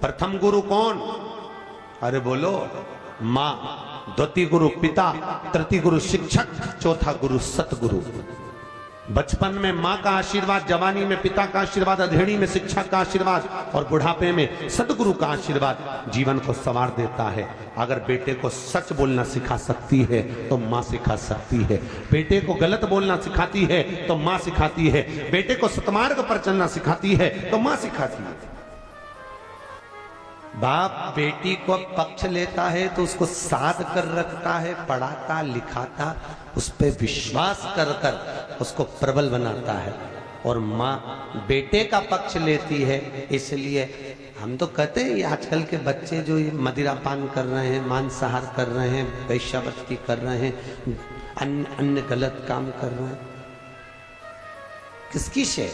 प्रथम गुरु कौन? अरे बोलो, माँ। द्वितीय गुरु पिता, तृतीय गुरु शिक्षक, चौथा गुरु सतगुरु। बचपन में माँ का आशीर्वाद, जवानी में पिता का आशीर्वाद, अधेड़ी में शिक्षा का आशीर्वाद और बुढ़ापे में सतगुरु का आशीर्वाद जीवन को संवार देता है। अगर बेटे को सच बोलना सिखा सकती है तो माँ सिखा सकती है। बेटे को गलत बोलना सिखाती है तो माँ सिखाती है। बेटे को सतमार्ग पर चलना सिखाती है तो माँ सिखाती है। बाप बेटी को पक्ष लेता है तो उसको साध कर रखता है, पढ़ाता लिखाता, उस पर विश्वास कर कर उसको प्रबल बनाता है। और माँ बेटे का पक्ष लेती है। इसलिए हम तो कहते हैं ये आजकल के बच्चे जो ये मदिरापान कर रहे हैं, मांसाहार कर रहे हैं, वैश्यावृत्ति कर रहे हैं, अन्य गलत काम कर रहे हैं, किसकी शय?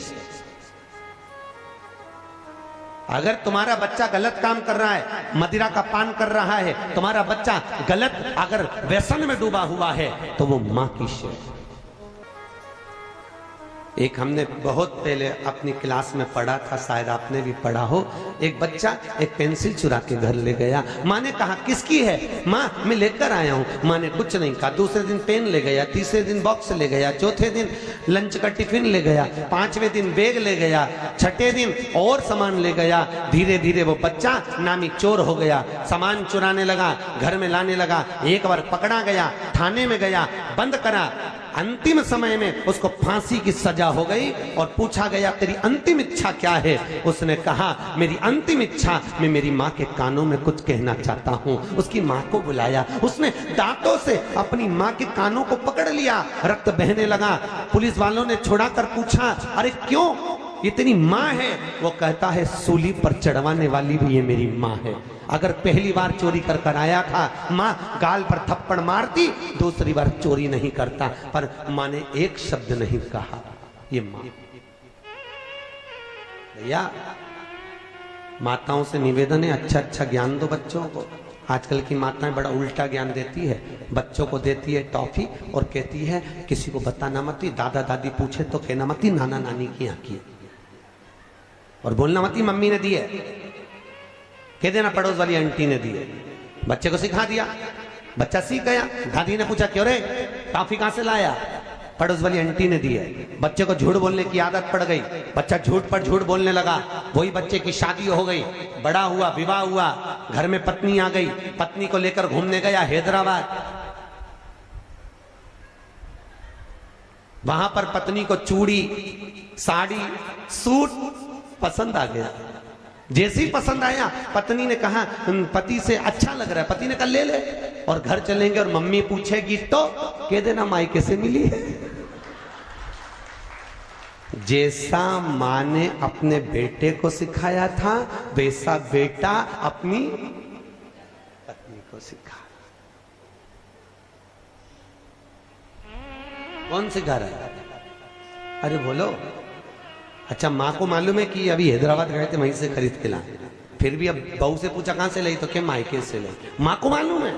अगर तुम्हारा बच्चा गलत काम कर रहा है, मदिरा का पान कर रहा है, तुम्हारा बच्चा गलत अगर व्यसन में डूबा हुआ है तो वो मां की शय। एक हमने बहुत पहले अपनी क्लास में पढ़ा था, शायद आपने भी पढ़ा हो। एक बच्चा एक पेंसिल चुरा के घर ले गया। माँ ने कहा किसकी है? माँ मैं लेकर आया हूँ। माँ ने कुछ नहीं कहा। दूसरे दिन पेन ले गया, तीसरे दिन बॉक्स ले गया, चौथे दिन लंच का टिफिन ले गया, पांचवें दिन बैग ले गया, छठे दिन और सामान ले गया। धीरे धीरे वो बच्चा नामी चोर हो गया। सामान चुराने लगा, घर में लाने लगा। एक बार पकड़ा गया, थाने में गया, बंद करा। अंतिम समय में उसको फांसी की सजा हो गई और पूछा गया तेरी अंतिम इच्छा क्या है? उसने कहा मेरी अंतिम इच्छा, मैं मेरी माँ के कानों में कुछ कहना चाहता हूँ। उसकी माँ को बुलाया, उसने दांतों से अपनी माँ के कानों को पकड़ लिया, रक्त बहने लगा। पुलिस वालों ने छुड़ा कर पूछा अरे क्यों? ये तेरी माँ है। वो कहता है सूली पर चढ़वाने वाली भी ये मेरी माँ है। अगर पहली बार चोरी कर कर आया था, माँ गाल पर थप्पड़ मारती, दूसरी बार चोरी नहीं करता। पर माँ ने एक शब्द नहीं कहा, ये माँ। भैया माताओं से निवेदन है, अच्छा अच्छा ज्ञान दो बच्चों को। आजकल की माताएं बड़ा उल्टा ज्ञान देती है। बच्चों को देती है टॉफी और कहती है किसी को बताना मत, दादा दादी पूछे तो कहना मत, नाना नानी की आंखी है। और बोलना मत मम्मी ने दी है, कह देना पड़ोस वाली आंटी ने दी है। बच्चे को सिखा दिया, बच्चा सीख गया। दादी ने पूछा क्यों रे टॉफी कहां से लाया? पड़ोस वाली आंटी ने दी है। बच्चे को झूठ बोलने की आदत पड़ गई, बच्चा झूठ पर झूठ बोलने लगा। वही बच्चे की शादी हो गई, बड़ा हुआ, विवाह हुआ, घर में पत्नी आ गई। पत्नी को लेकर घूमने गया हैदराबाद। वहां पर पत्नी को चूड़ी, साड़ी, सूट पसंद आ गया। जैसे ही पसंद आया, पत्नी ने कहा पति से अच्छा लग रहा है। पति ने कहा ले ले। और घर चलेंगे और मम्मी पूछेगी तो कह देना मायके से मिली है। जैसा माँ ने अपने बेटे को सिखाया था, वैसा बेटा अपनी पत्नी को सिखा। कौन सिखा रहा है? अरे बोलो। अच्छा माँ को मालूम है कि अभी हैदराबाद गए थे, वहीं से खरीद के लाए। फिर भी अब बहू से पूछा कहां से लाई, तो क्या मायके से लाई। माँ को मालूम है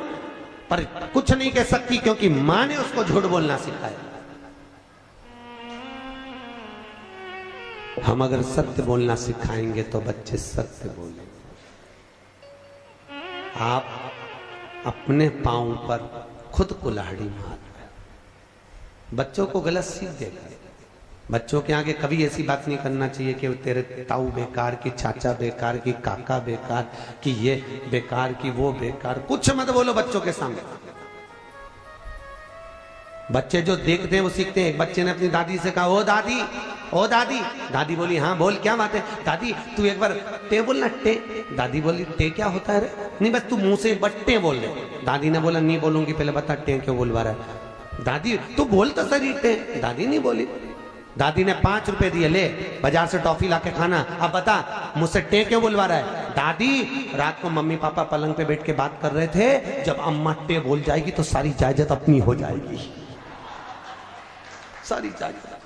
पर कुछ नहीं कह सकती क्योंकि माँ ने उसको झूठ बोलना सिखाया। हम अगर सत्य बोलना सिखाएंगे तो बच्चे सत्य बोलेंगे। आप अपने पांव पर खुद कुल्हाड़ी मार रहे हो। बच्चों को गलत सीख देगा। बच्चों के आगे कभी ऐसी बात नहीं करना चाहिए कि तेरे ताऊ बेकार, की चाचा बेकार, की काका बेकार, कि ये बेकार, की वो बेकार। कुछ मत बोलो बच्चों के सामने। बच्चे जो देखते हैं वो सीखते हैं। एक बच्चे ने अपनी दादी से कहा ओ दादी, ओ दादी। दादी बोली हाँ बोल क्या बात है? दादी तू एक बार टे बोलना, टे। दादी बोली टे क्या होता है रे? नहीं बस तू मुंह से एक बार टे बोल दे। दादी ने बोला नहीं बोलूंगी, पहले बता टे क्यों बोलवा रहा है। दादी तू बोल तो सही टे। दादी नहीं बोली। दादी ने 5 रुपए दिए, ले बाजार से टॉफी लाके खाना। अब बता मुझसे टे क्यों बुलवा रहा है? दादी रात को मम्मी पापा पलंग पे बैठ के बात कर रहे थे, जब अम्मा टे बोल जाएगी तो सारी जायदाद अपनी हो जाएगी, सारी जायदाद।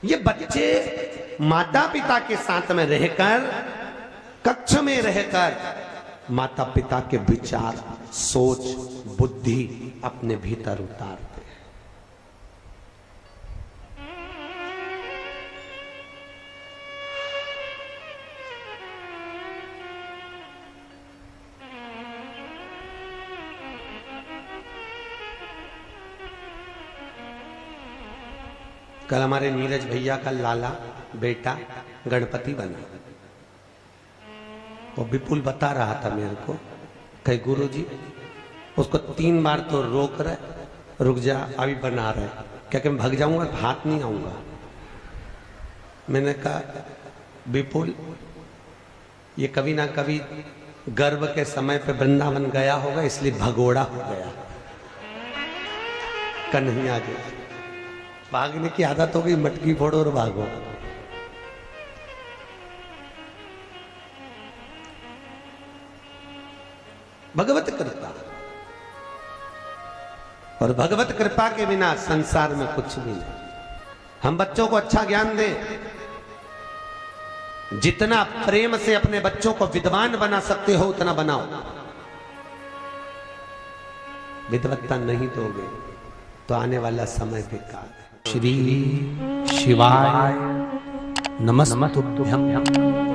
ये बच्चे माता पिता के साथ में रहकर, कक्ष में रहकर माता पिता के विचार, सोच, बुद्धि अपने भीतर उतारते। कल हमारे नीरज भैया का लाला बेटा गणपति बना। वो विपुल बता रहा था मेरे को, कहे गुरुजी उसको 3 बार तो रोक रहे, रुक जा अभी बना रहे, क्या मैं भाग जाऊंगा, हाथ नहीं आऊंगा। मैंने कहा विपुल ये कभी ना कभी गर्भ के समय पे वृंदावन गया होगा इसलिए भगोड़ा हो गया, कन्हैया जी भागने की आदत हो गई, मटकी फोड़ो और भागो। भगवत कृपा, और भगवत कृपा के बिना संसार में कुछ भी नहीं। हम बच्चों को अच्छा ज्ञान दें, जितना प्रेम से अपने बच्चों को विद्वान बना सकते हो उतना बनाओ। विद्वत्ता नहीं दोगे तो आने वाला समय बेकार है। श्री शिवाय नमस्तुभ्यं।